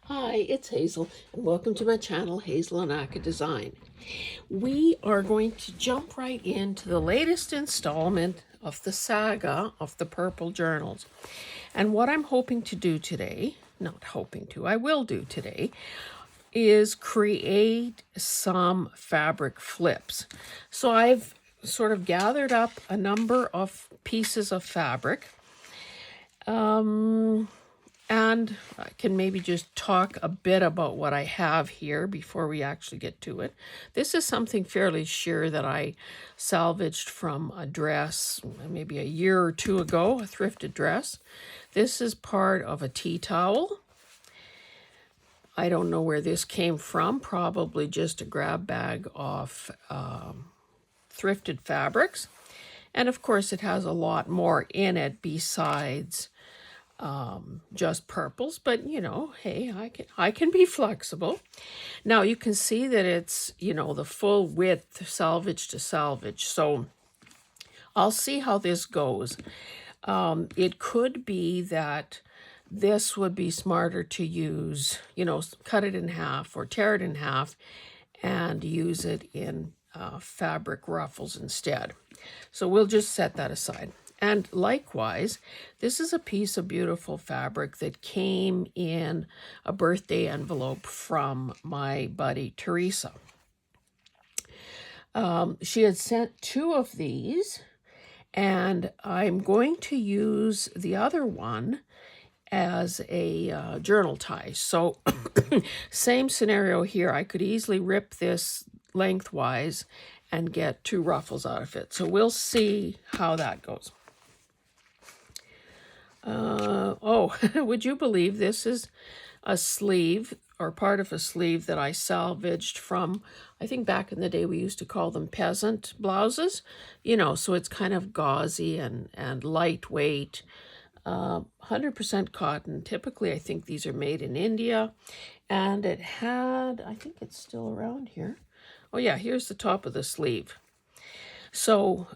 Hi, it's Hazel, and welcome to my channel, Hazel and Aka Design. We are going to jump right into the latest installment of the saga of the Purple Journals. And what I'm hoping to do today, not hoping to, I will do today, is create some fabric flips. So I've sort of gathered up a number of pieces of fabric. And I can maybe just talk a bit about what I have here before we actually get to it. This is something fairly sheer that I salvaged from a dress maybe a year or two ago, a thrifted dress. This is part of a tea towel. I don't know where this came from, probably just a grab bag of thrifted fabrics. And of course it has a lot more in it besides just purples, but you know, hey, I can be flexible. Now you can see that it's, you know, the full width salvage to salvage. So I'll see how this goes. It could be that this would be smarter to use, you know, cut it in half or tear it in half and use it in fabric ruffles instead. So we'll just set that aside. And likewise, this is a piece of beautiful fabric that came in a birthday envelope from my buddy Teresa. She had sent two of these, and I'm going to use the other one as a journal tie. So same scenario here. I could easily rip this lengthwise and get two ruffles out of it. So we'll see how that goes. Would you believe this is a sleeve or part of a sleeve that I salvaged from, I think back in the day we used to call them peasant blouses, you know, so it's kind of gauzy and lightweight, 100% cotton. Typically, I think these are made in India, and it had, I think it's still around here. Oh yeah, here's the top of the sleeve. So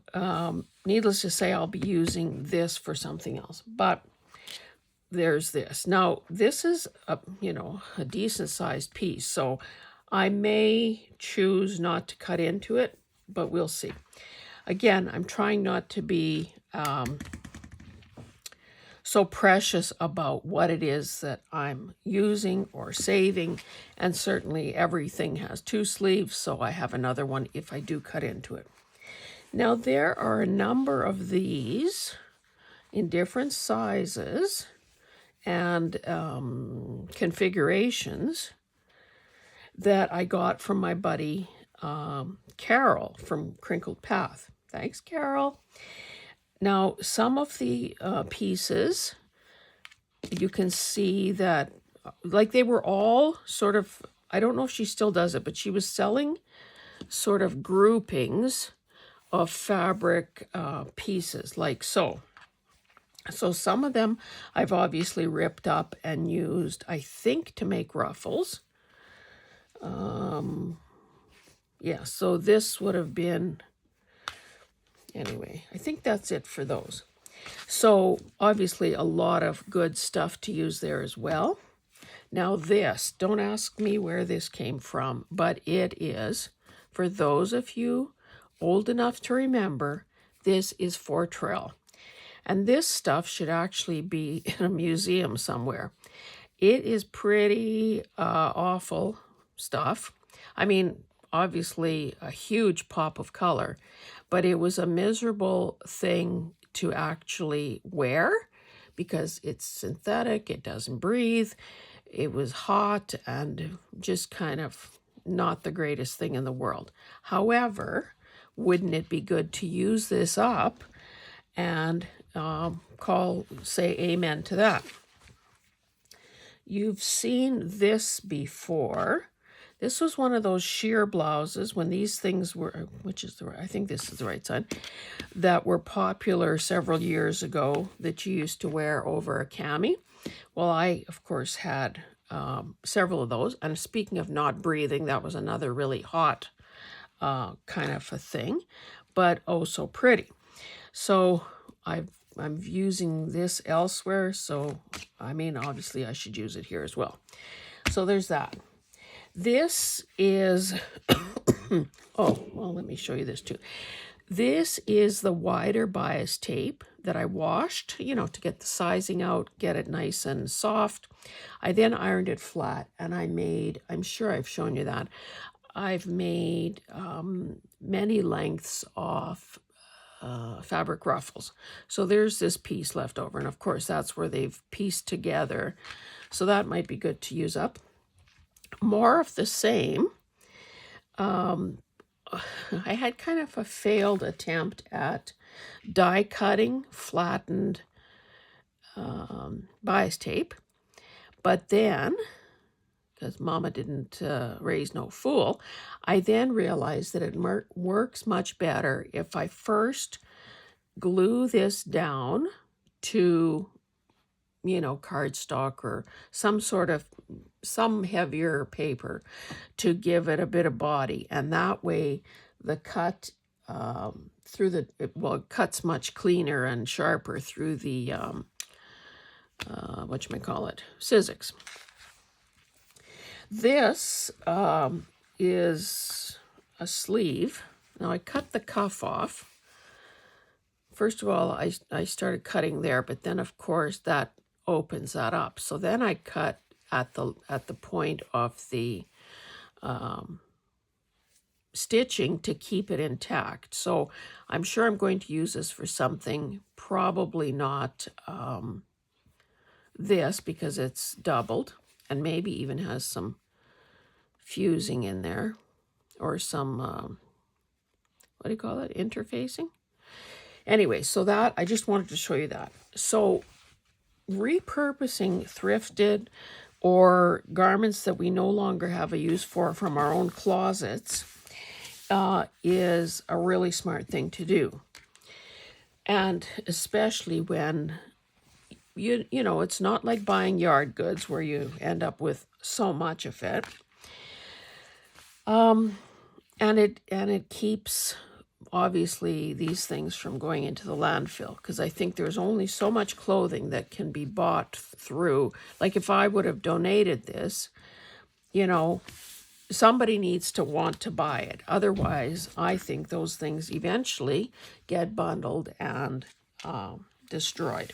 needless to say, I'll be using this for something else, but there's this. Now, this is a, you know, a decent sized piece, so I may choose not to cut into it, but we'll see. Again, I'm trying not to be so precious about what it is that I'm using or saving, and certainly everything has two sleeves, so I have another one if I do cut into it. Now, there are a number of these in different sizes and configurations that I got from my buddy Carol from Crinkled Path. Thanks, Carol. Now, some of the pieces, you can see that, like, they were all sort of, I don't know if she still does it, but she was selling sort of groupings of fabric pieces, like so. So some of them I've obviously ripped up and used, I think, to make ruffles. Yeah, so this would have been, anyway, I think that's it for those. So obviously a lot of good stuff to use there as well. Now this, don't ask me where this came from, but it is, for those of you old enough to remember, this is Fortrell. And this stuff should actually be in a museum somewhere. It is pretty awful stuff. I mean, obviously a huge pop of color, but it was a miserable thing to actually wear because it's synthetic, it doesn't breathe, it was hot and just kind of not the greatest thing in the world. However, wouldn't it be good to use this up and say amen to that? You've seen this before. This was one of those sheer blouses when these things were, which is the right, I think this is the right side, that were popular several years ago that you used to wear over a cami. Well, I, of course, had several of those. And speaking of not breathing, that was another really hot kind of a thing, but oh so pretty. So I'm using this elsewhere, so I mean, obviously I should use it here as well. So there's that. This is, oh, well, let me show you this too. This is the wider bias tape that I washed, you know, to get the sizing out, get it nice and soft. I then ironed it flat, and I made, I'm sure I've shown you that, I've made many lengths of fabric ruffles. So there's this piece left over, and of course that's where they've pieced together. So that might be good to use up. More of the same. I had kind of a failed attempt at die cutting flattened bias tape, but then, because Mama didn't raise no fool, I then realized that it works much better if I first glue this down to, you know, cardstock or some heavier paper to give it a bit of body, and that way the cut it cuts much cleaner and sharper through the scissors. This is a sleeve. Now I cut the cuff off. First of all, I started cutting there, but then of course that opens that up. So then I cut at the point of the stitching to keep it intact. So I'm sure I'm going to use this for something, probably not this, because it's doubled and maybe even has some fusing in there, or some what do you call it, interfacing. Anyway, so that, I just wanted to show you that. So repurposing thrifted or garments that we no longer have a use for from our own closets is a really smart thing to do. And especially when you know, it's not like buying yard goods where you end up with so much of it. And it keeps, obviously, these things from going into the landfill, because I think there's only so much clothing that can be bought through. Like if I would have donated this, you know, somebody needs to want to buy it. Otherwise, I think those things eventually get bundled and destroyed.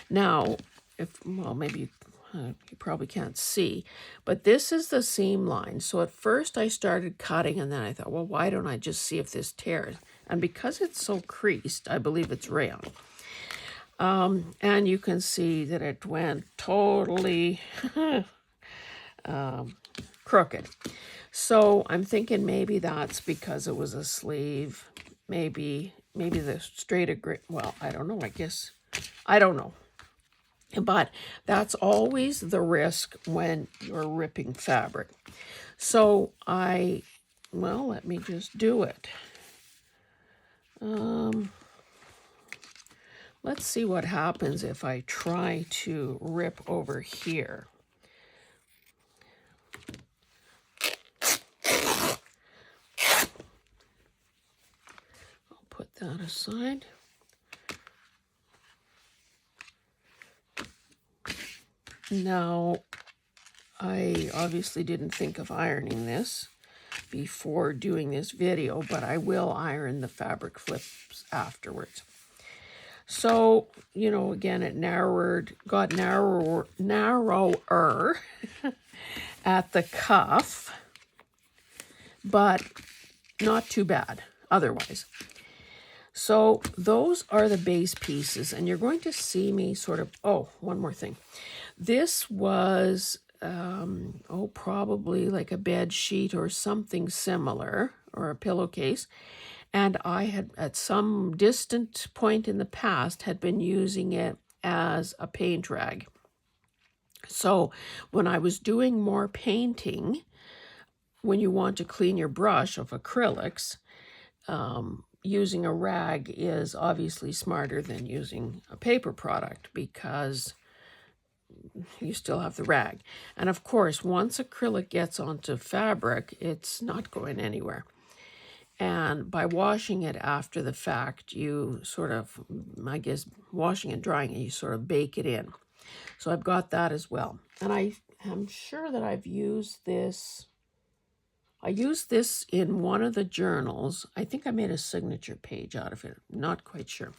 Now, maybe you probably can't see, but this is the seam line. So at first I started cutting, and then I thought, well, why don't I just see if this tears? And because it's so creased, I believe it's rayon. And you can see that it went totally crooked. So I'm thinking maybe that's because it was a sleeve. Maybe the straight, well, I don't know, I don't know. But that's always the risk when you're ripping fabric. So let me just do it. Let's see what happens if I try to rip over here. I'll put that aside. Now, I obviously didn't think of ironing this before doing this video, but I will iron the fabric flips afterwards. So, you know, again, it got narrower at the cuff, but not too bad otherwise. So those are the base pieces, and you're going to see me sort of, oh, one more thing. This was, probably like a bed sheet or something similar, or a pillowcase. And I had, at some distant point in the past, had been using it as a paint rag. So when I was doing more painting, when you want to clean your brush of acrylics, using a rag is obviously smarter than using a paper product, because you still have the rag. And of course, once acrylic gets onto fabric, it's not going anywhere. And by washing it after the fact, you sort of, I guess, washing and drying it, you sort of bake it in. So I've got that as well. And I am sure that I've used this. I used this in one of the journals. I think I made a signature page out of it. Not quite sure.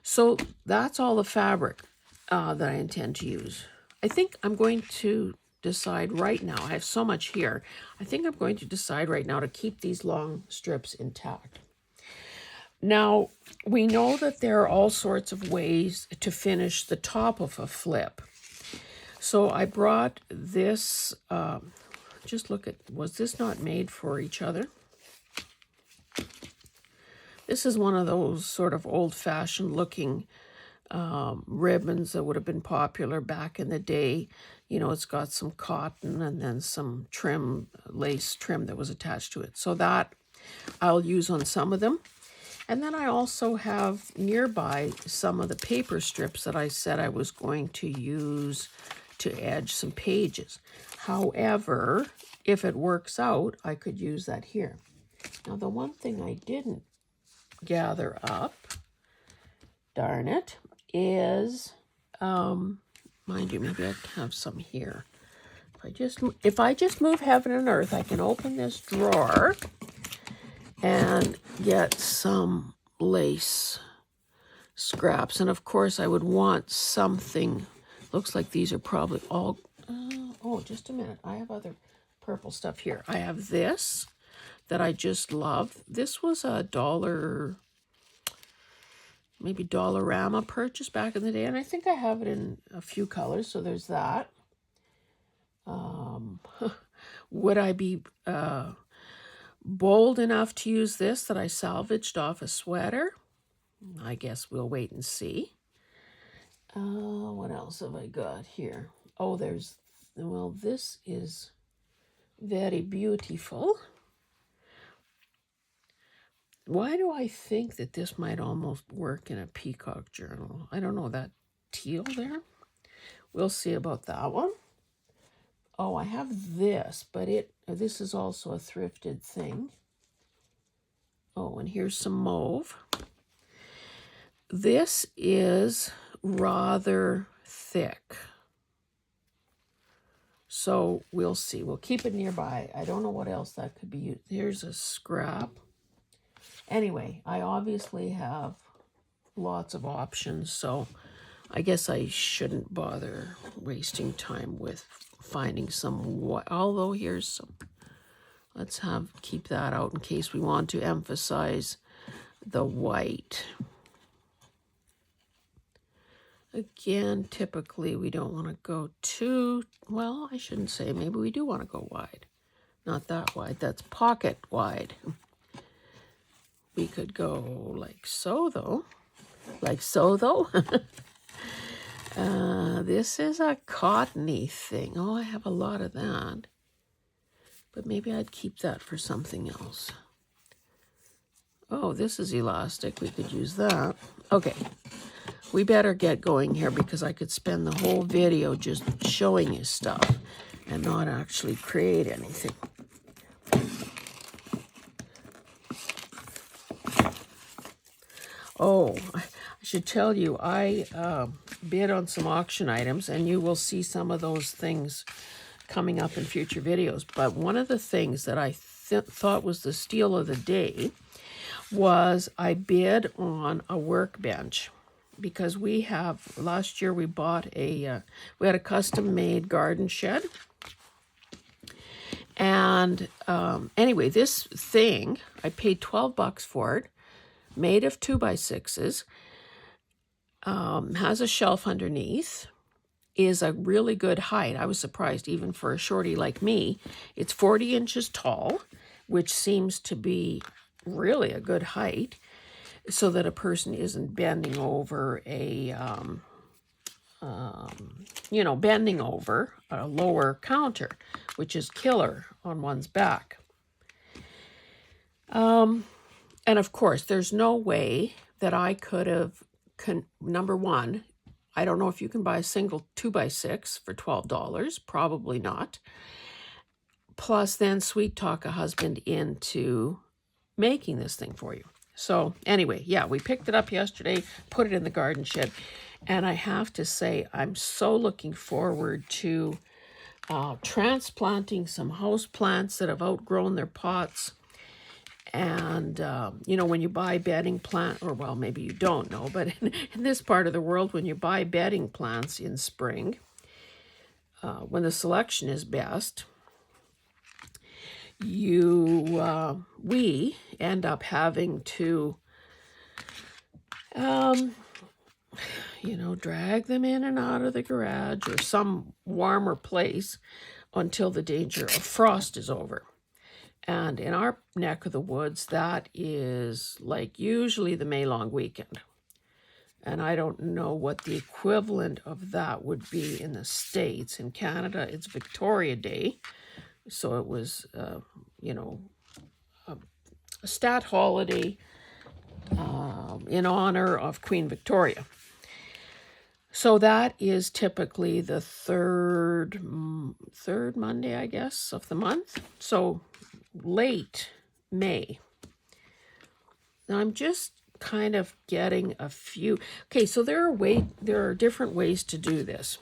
So that's all the fabric that I intend to use. I think I'm going to decide right now. I have so much here. I think I'm going to decide right now to keep these long strips intact. Now, we know that there are all sorts of ways to finish the top of a flip. So I brought this, just look at, was this not made for each other? This is one of those sort of old-fashioned looking ribbons that would have been popular back in the day. You know, it's got some cotton and then some trim, lace trim that was attached to it. So that I'll use on some of them. And then I also have nearby some of the paper strips that I said I was going to use to edge some pages. However, if it works out, I could use that here. Now, the one thing I didn't gather up, darn it, is, mind you, maybe I have some here. If I just move heaven and earth, I can open this drawer and get some lace scraps. And of course, I would want something. Looks like these are probably all, oh, just a minute. I have other purple stuff here. I have this that I just love. This was a $1, maybe Dollarama purchase back in the day. And I think I have it in a few colors. So there's that. Would I be bold enough to use this that I salvaged off a sweater? I guess we'll wait and see. What else have I got here? Oh, well, this is very beautiful. Why do I think that this might almost work in a peacock journal? I don't know, that teal there. We'll see about that one. Oh, I have this, but this is also a thrifted thing. Oh, and here's some mauve. This is rather thick. So we'll see. We'll keep it nearby. I don't know what else that could be used. Here's a scrap. Anyway, I obviously have lots of options, so I guess I shouldn't bother wasting time with finding some white. Although here's some. Let's keep that out in case we want to emphasize the white. Again, typically we don't want to go too, well, I shouldn't say, maybe we do want to go wide. Not that wide, that's pocket wide. We could go like so, though. Like so, though. This is a cottony thing. Oh, I have a lot of that. But maybe I'd keep that for something else. Oh, this is elastic. We could use that. Okay. We better get going here because I could spend the whole video just showing you stuff and not actually create anything. Oh, I should tell you, I bid on some auction items, and you will see some of those things coming up in future videos. But one of the things that I thought was the steal of the day was I bid on a workbench. Because last year we bought we had a custom-made garden shed. And anyway, this thing, I paid $12 for it, made of 2x6s, has a shelf underneath, is a really good height. I was surprised, even for a shorty like me. It's 40 inches tall, which seems to be really a good height, so that a person isn't bending over bending over a lower counter, which is killer on one's back. And of course, there's no way that I could have, number one, I don't know if you can buy a single 2x6 for $12, probably not. Plus then sweet talk a husband into making this thing for you. So anyway, yeah, we picked it up yesterday, put it in the garden shed, And I have to say, I'm so looking forward to transplanting some house plants that have outgrown their pots. And, you know, when you buy bedding plant, or well, maybe you don't know, but in this part of the world, when you buy bedding plants in spring, when the selection is best, we end up having to, you know, drag them in and out of the garage or some warmer place until the danger of frost is over. And in our neck of the woods, that is like usually the May long weekend. And I don't know what the equivalent of that would be in the States. In Canada, it's Victoria Day. So it was, you know, a stat holiday in honor of Queen Victoria. So that is typically the third Monday, I guess, of the month. So late May. Now I'm just kind of getting a few. Okay, so there are different ways to do this.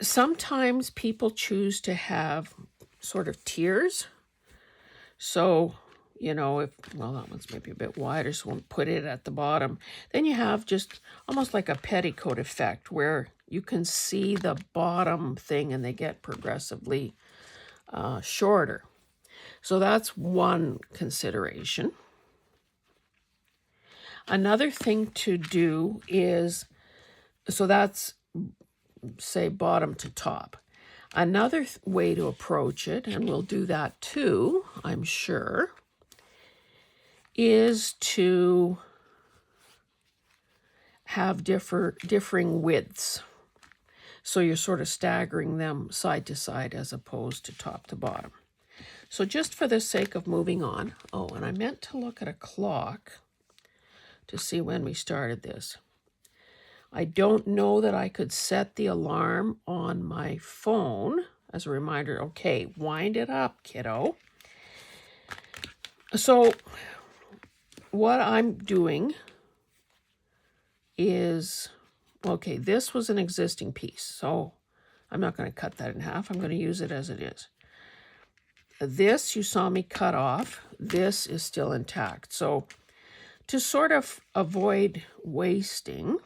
Sometimes people choose to have sort of tiers. So, you know, well, that one's maybe a bit wider, so we'll put it at the bottom. Then you have just almost like a petticoat effect where you can see the bottom thing and they get progressively shorter. So that's one consideration. Another thing to do is, so that's, say, bottom to top. Another way to approach it, and we'll do that too, I'm sure, is to have differing widths. So you're sort of staggering them side to side as opposed to top to bottom. So just for the sake of moving on, oh, and I meant to look at a clock to see when we started this. I don't know that I could set the alarm on my phone as a reminder. Okay, wind it up, kiddo. So what I'm doing is, okay, this was an existing piece, so I'm not going to cut that in half. I'm going to use it as it is. This you saw me cut off. This is still intact. So to sort of avoid wasting,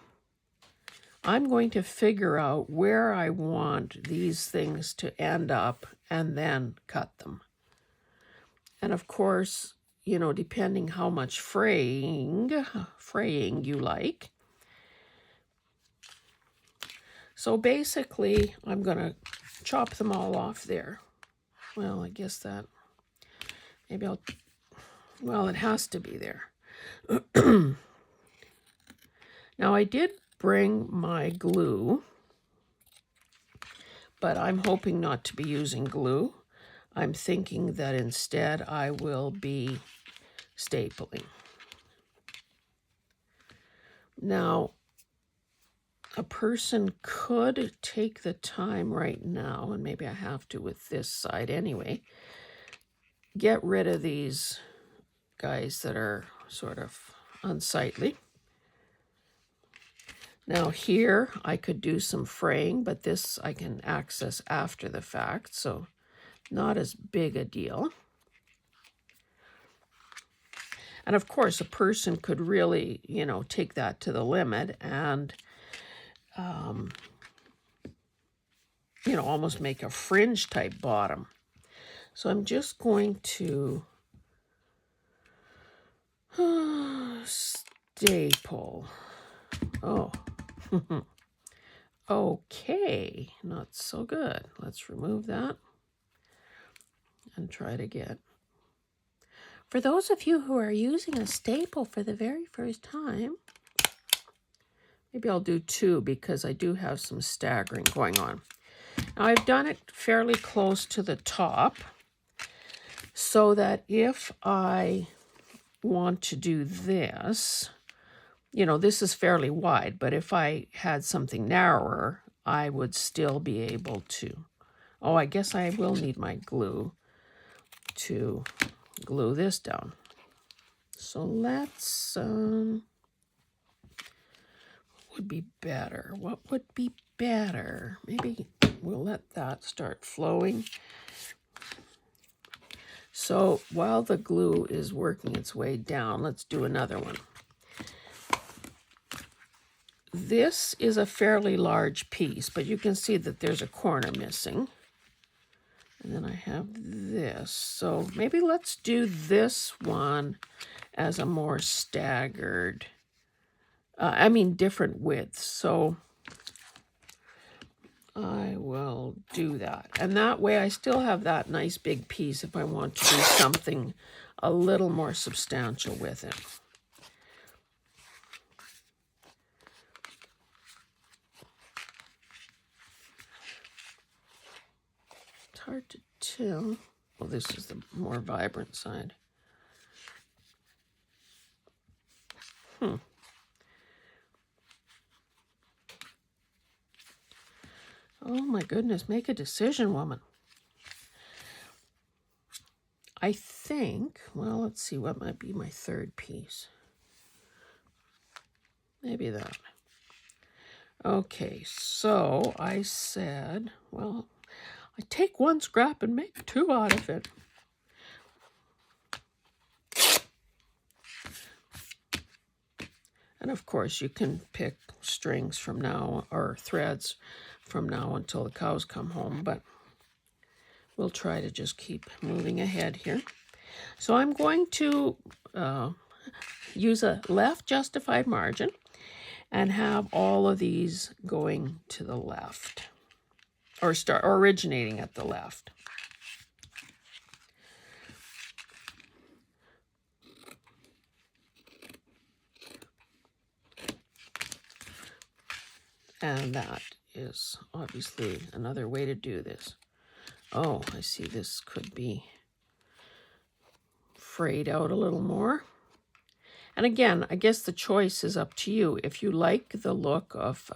I'm going to figure out where I want these things to end up and then cut them. And of course, you know, depending how much fraying you like. So basically, I'm going to chop them all off there. Well, I guess that, maybe well, it has to be there. Now, I did bring my glue, but I'm hoping not to be using glue. I'm thinking that instead I will be stapling. Now, a person could take the time right now, and maybe I have to with this side anyway, get rid of these guys that are sort of unsightly. Now here I could do some fraying, but this I can access after the fact, so not as big a deal. And of course, a person could really, you know, take that to the limit and, you know, almost make a fringe type bottom. So I'm just going to staple. Oh, okay, not so good. Let's remove that and try it again. For those of you who are using a staple for the very first time, maybe I'll do two because I do have some staggering going on. Now I've done it fairly close to the top so that if I want to do this, you know, this is fairly wide, but if I had something narrower, I would still be able to. Oh, I guess I will need my glue to glue this down. So let's would be better? What would be better? Maybe we'll let that start flowing. So while the glue is working its way down, let's do another one. This is a fairly large piece, but you can see that there's a corner missing. And then I have this. So maybe let's do this one as a more staggered, different widths. So I will do that. And that way I still have that nice big piece if I want to do something a little more substantial with it. It's hard to tell. Well, this is the more vibrant side. Oh my goodness, make a decision, woman. I think, well, let's see, what might be my third piece? Maybe that. Okay, so I said, well, I take one scrap and make two out of it. And of course, you can pick strings from now, or threads from now until the cows come home, but we'll try to just keep moving ahead here. So I'm going to use a left justified margin and have all of these going to the left, or originating at the left. And that is obviously another way to do this. Oh, I see this could be frayed out a little more. And again, I guess the choice is up to you. If you like the look of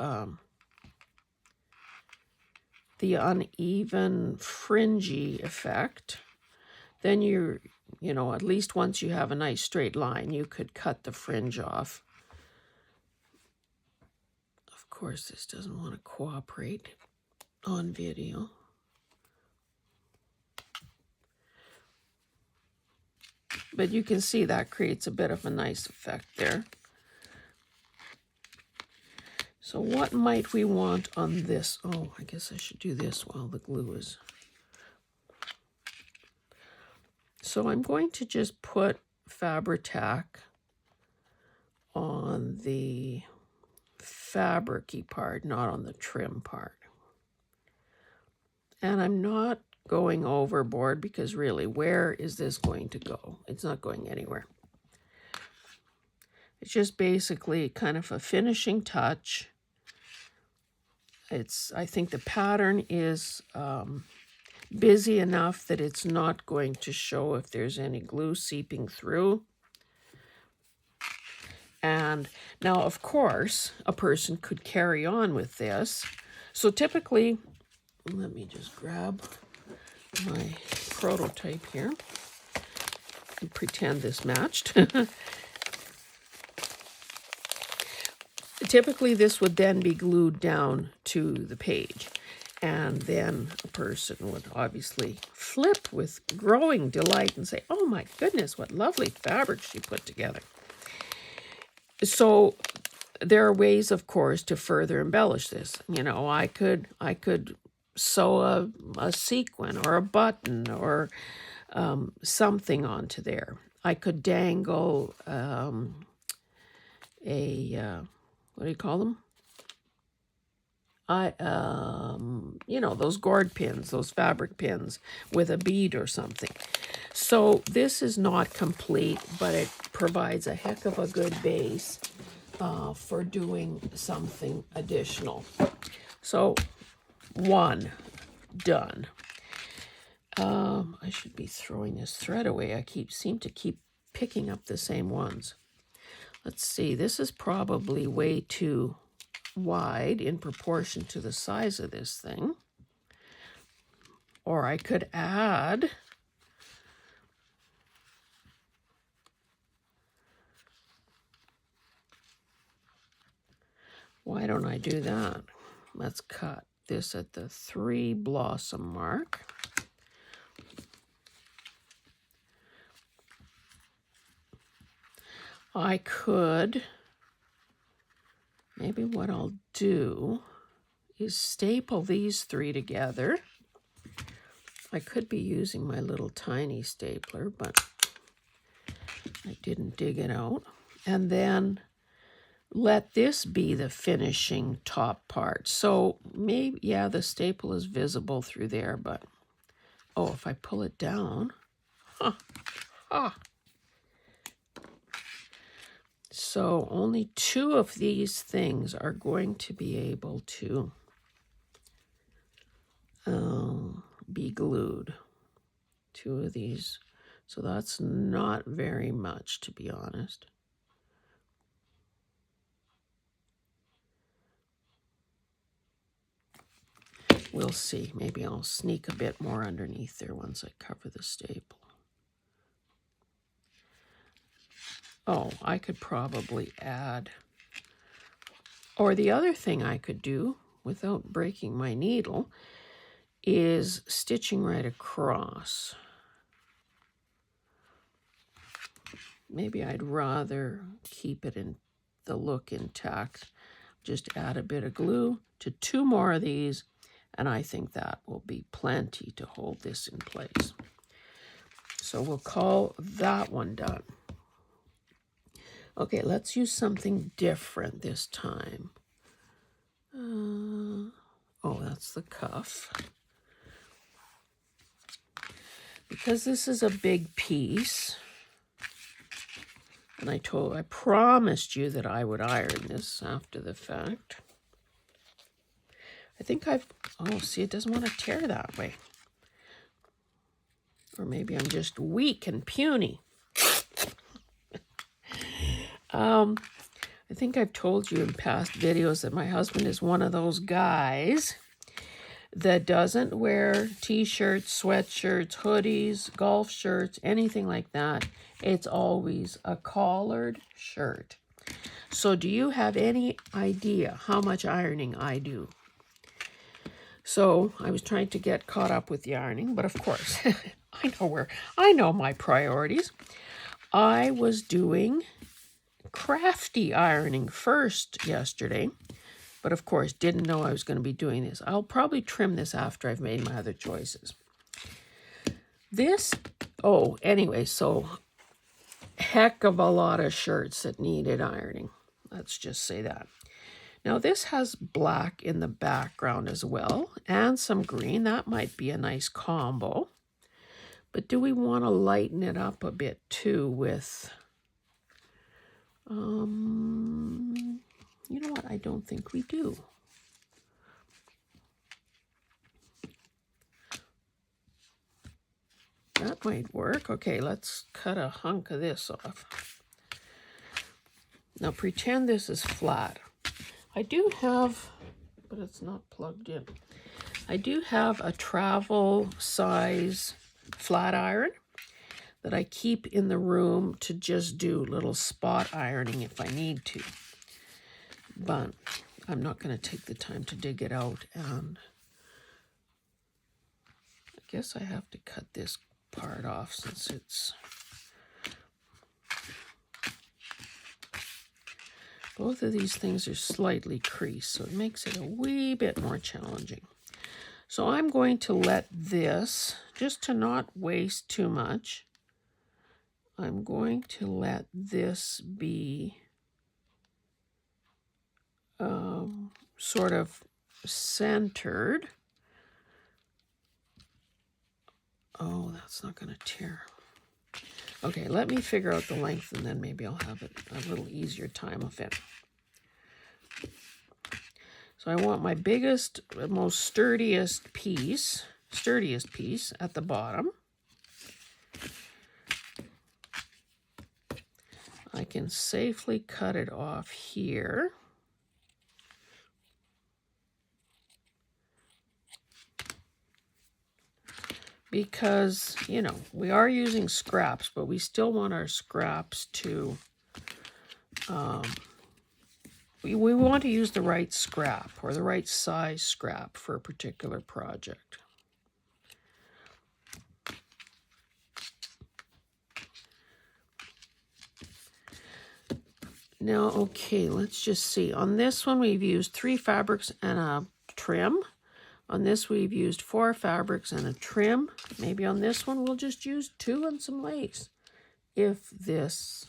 the uneven fringy effect, then at least once you have a nice straight line, you could cut the fringe off. Of course, this doesn't want to cooperate on video. But you can see that creates a bit of a nice effect there. So what might we want on this? Oh, I guess I should do this while the glue is. So I'm going to just put Fabri-Tac on the fabric-y part, not on the trim part. And I'm not going overboard because really, where is this going to go? It's not going anywhere. It's just basically kind of a finishing touch. I think the pattern is busy enough that it's not going to show if there's any glue seeping through. And now, of course, a person could carry on with this. So typically, let me just grab my prototype here and pretend this matched. Typically, this would then be glued down to the page. And then a person would obviously flip with growing delight and say, oh my goodness, what lovely fabric she put together. So there are ways, of course, to further embellish this. I could sew a sequin or a button or something onto there. I could dangle what do you call them? Those gourd pins, those fabric pins with a bead or something. So this is not complete, but it provides a heck of a good base for doing something additional. So one, done. I should be throwing this thread away. I seem to keep picking up the same ones. Let's see, this is probably way too wide in proportion to the size of this thing. Or I could add Why don't I do that? Let's cut this at the 3 blossom mark. I could, maybe what I'll do is staple these 3 together. I could be using my little tiny stapler, but I didn't dig it out. And then let this be the finishing top part. So maybe, yeah, the staple is visible through there, but, oh, if I pull it down, So only 2 of these things are going to be able to be glued. 2 of these. So that's not very much, to be honest. We'll see. Maybe I'll sneak a bit more underneath there once I cover the staple. Oh, I could probably add, or the other thing I could do without breaking my needle is stitching right across. Maybe I'd rather keep it in the look intact. Just add a bit of glue to 2 more of these, and I think that will be plenty to hold this in place. So we'll call that one done. Okay, let's use something different this time. Oh, that's the cuff. Because this is a big piece, and I promised you that I would iron this after the fact. I think oh, see, it doesn't want to tear that way. Or maybe I'm just weak and puny. I think I've told you in past videos that my husband is one of those guys that doesn't wear t-shirts, sweatshirts, hoodies, golf shirts, anything like that. It's always a collared shirt. So do you have any idea how much ironing I do? So I was trying to get caught up with the ironing, but of course, I know my priorities. I was doing crafty ironing first yesterday, but of course didn't know I was going to be doing this. I'll probably trim this after I've made my other choices. Anyway, so heck of a lot of shirts that needed ironing. Let's just say that. Now this has black in the background as well, and some green. That might be a nice combo. But do we want to lighten it up a bit too with, you know what? I don't think we do. That might work. Okay, let's cut a hunk of this off. Now pretend this is flat. I do have, but it's not plugged in. I do have a travel size flat iron that I keep in the room to just do little spot ironing if I need to. But I'm not going to take the time to dig it out, and I guess I have to cut this part off since it's both of these things are slightly creased, so it makes it a wee bit more challenging. So I'm going to let this, just to not waste too much, I'm going to let this be sort of centered. Oh, that's not going to tear. Okay, let me figure out the length, and then maybe I'll have a little easier time of it. So I want my biggest, most sturdiest piece at the bottom. I can safely cut it off here. Because, you know, we are using scraps, but we still want our scraps to we want to use the right scrap or the right size scrap for a particular project. Now, okay, let's just see. On this one, we've used 3 fabrics and a trim. On this, we've used 4 fabrics and a trim. Maybe on this one, we'll just use 2 and some lace. If this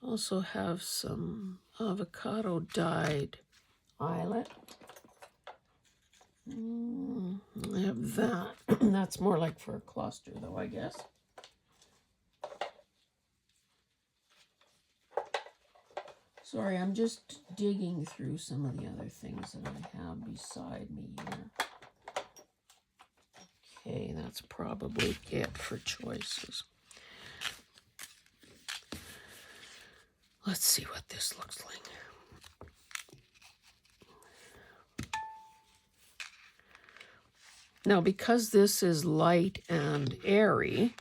also have some avocado dyed eyelet. I have that. That's more like for a cluster, though, I guess. Sorry, I'm just digging through some of the other things that I have beside me here. Okay, that's probably it for choices. Let's see what this looks like. Now, because this is light and airy,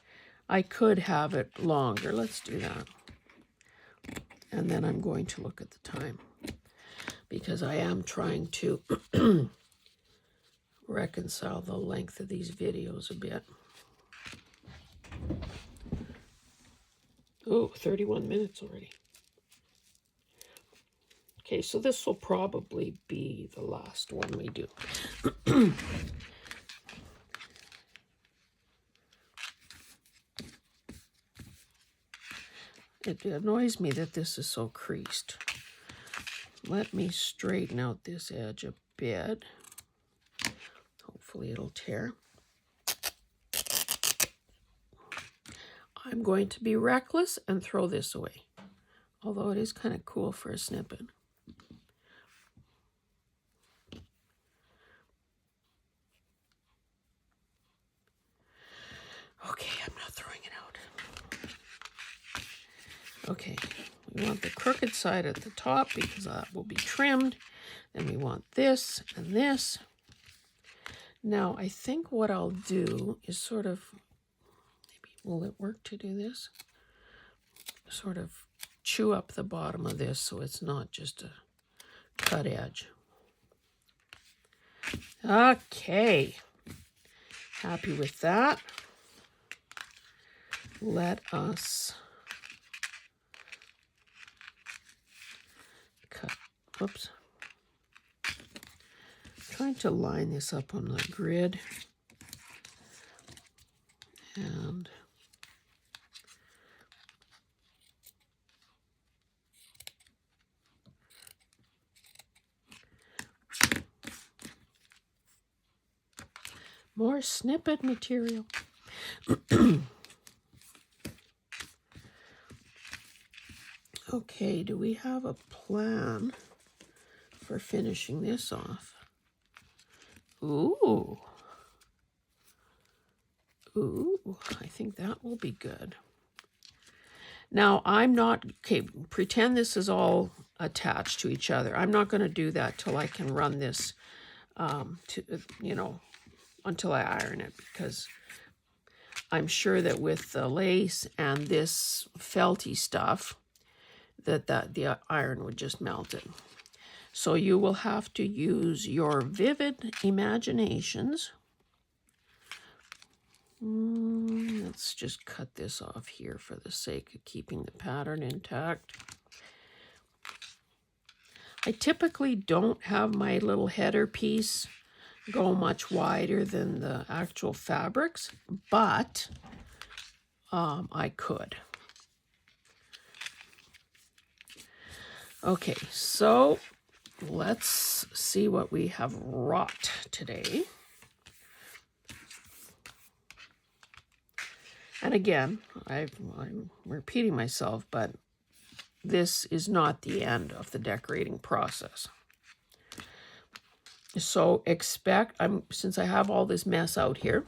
I could have it longer. Let's do that. And then I'm going to look at the time, because I am trying to reconcile the length of these videos a bit. Oh, 31 minutes already. Okay, so this will probably be the last one we do. It annoys me that this is so creased. Let me straighten out this edge a bit. Hopefully it'll tear. I'm going to be reckless and throw this away, although it is kind of cool for a snippet. Okay, I'm not throwing it out. Okay, we want the crooked side at the top because that will be trimmed. Then we want this and this. Now, I think what I'll do is sort of, maybe will it work to do this? Sort of chew up the bottom of this so it's not just a cut edge. Okay, happy with that. Let us cut, whoops. Trying to line this up on the grid. And more snippet material. Okay, do we have a plan for finishing this off? Ooh. Ooh, I think that will be good. Now, I'm not, okay, pretend this is all attached to each other. I'm not going to do that till I can run this, until I iron it, because I'm sure that with the lace and this felty stuff, that the iron would just melt it. So you will have to use your vivid imaginations. Let's just cut this off here for the sake of keeping the pattern intact. I typically don't have my little header piece go much wider than the actual fabrics, but I could. Okay, so let's see what we have wrought today. And again, I'm repeating myself, but this is not the end of the decorating process. So expect, since I have all this mess out here,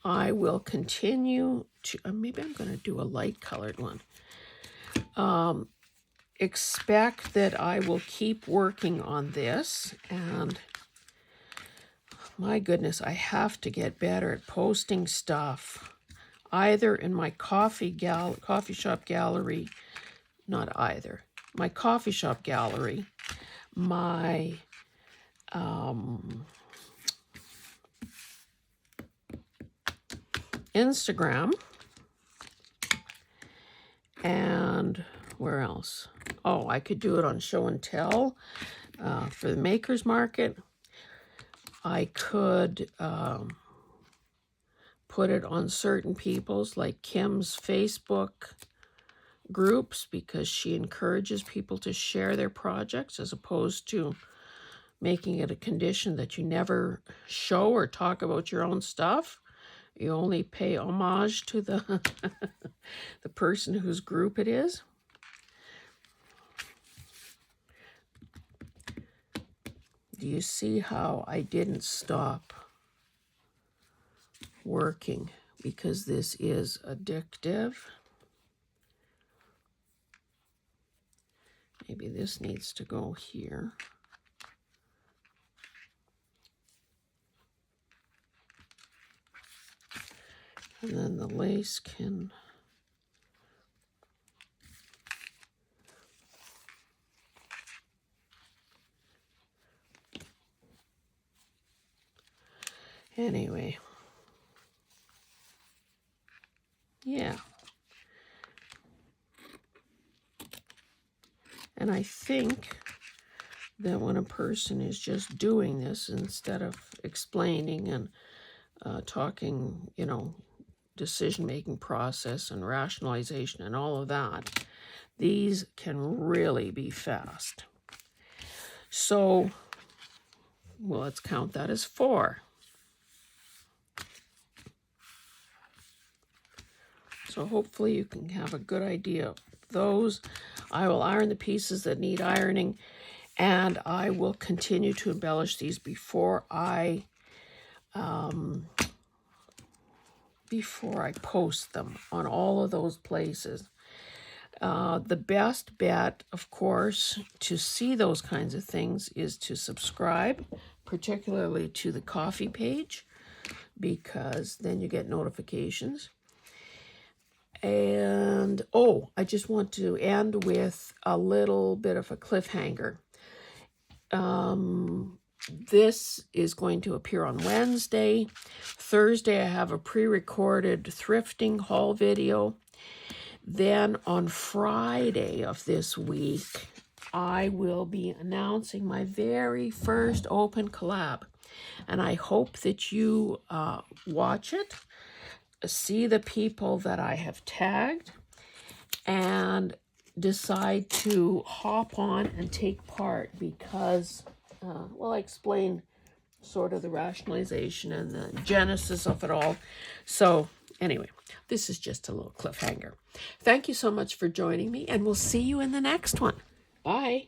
I will continue to, maybe I'm going to do a light colored one. Expect that I will keep working on this, and my goodness, I have to get better at posting stuff. either in my coffee shop gallery, not either, my coffee shop gallery, my Instagram, and where else? Oh, I could do it on show and tell for the makers market. I could put it on certain people's, like Kim's Facebook groups, because she encourages people to share their projects as opposed to making it a condition that you never show or talk about your own stuff. You only pay homage to the the person whose group it is. Do you see how I didn't stop working? Because this is addictive. Maybe this needs to go here. And then the lace can... Anyway. Yeah. And I think that when a person is just doing this instead of explaining and talking, you know, decision-making process and rationalization and all of that, these can really be fast. So, well, let's count that as 4. So hopefully you can have a good idea of those. I will iron the pieces that need ironing, and I will continue to embellish these before I post them on all of those places. The best bet, of course, to see those kinds of things is to subscribe, particularly to the coffee page, because then you get notifications. And, oh, I just want to end with a little bit of a cliffhanger. This is going to appear on Wednesday. Thursday, I have a pre-recorded thrifting haul video. Then on Friday of this week, I will be announcing my very first open collab. And I hope that you watch it, see the people that I have tagged, and decide to hop on and take part, because, well, I explain sort of the rationalization and the genesis of it all. So anyway, this is just a little cliffhanger. Thank you so much for joining me, and we'll see you in the next one. Bye.